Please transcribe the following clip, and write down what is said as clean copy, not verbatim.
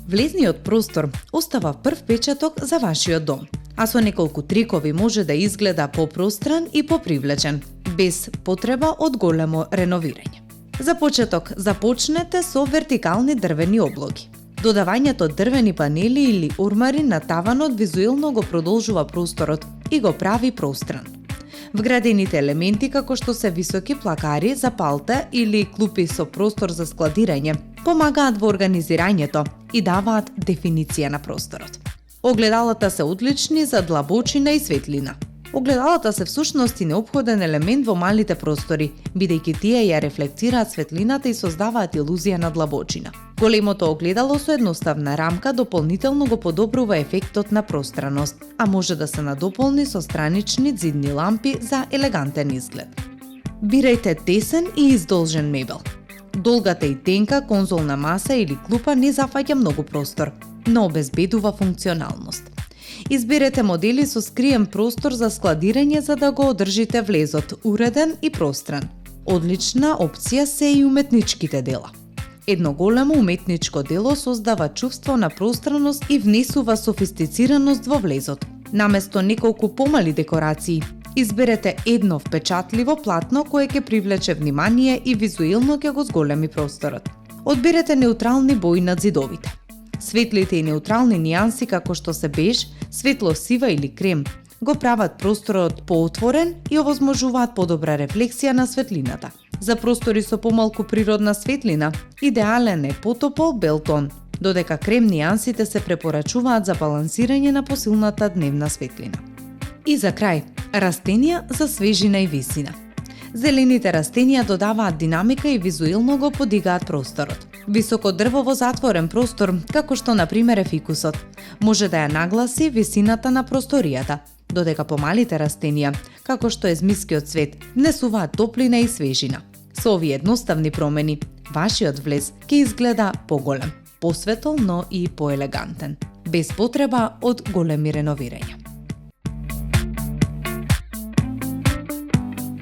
Влезниот простор остава прв печаток за вашиот дом, а со неколку трикови може да изгледа попростран и попривлечен, без потреба од големо реновирање. За почеток, започнете со вертикални дрвени облоги. Додавањето дрвени панели или урмари на таванот визуелно го продолжува просторот и го прави простран. Вградените елементи како што се високи плакари за палта или клупи со простор за складирање помагаат во организирањето и даваат дефиниција на просторот. Огледалата се одлични за длабочина и светлина. Огледалата се всушност и неопходен елемент во малите простори, бидејќи тие ја рефлектираат светлината и создаваат илузија на длабочина. Големото огледало со едноставна рамка дополнително го подобрува ефектот на пространост, а може да се надополни со странични ѕидни лампи за елегантен изглед. Бирајте тесен и издолжен мебел. Долгата и тенка конзолна маса или клупа не зафаќа многу простор, но обезбедува функционалност. Изберете модели со скриен простор за складирање за да го одржите влезот уреден и простран. Одлична опција се и уметничките дела. Едно големо уметничко дело создава чувство на пространост и внесува софистицираност во влезот. Наместо неколку помали декорации, изберете едно впечатливо платно кое ќе привлече внимание и визуелно ќе го зголеми просторот. Одберете неутрални бои над зидовите. Светлите и неутрални нијанси како што се беж, светло-сива или крем го прават просторот поотворен и овозможуваат подобра рефлексија на светлината. За простори со помалку природна светлина, идеален е потопол бел тон, додека крем нијансите се препорачуваат за балансирање на посилната дневна светлина. И за крај, растенија за свежина и висина. Зелените растенија додаваат динамика и визуелно го подигаат просторот. Високо дрво во затворен простор, како што на пример е фикусот, може да ја нагласи висината на просторијата, додека помалите растенија, како што е змискиот цвет, внесуваат топлина и свежина. Со овие едноставни промени, вашиот влез ќе изгледа поголем, посветол, но и поелегантен, без потреба од големи реновирања.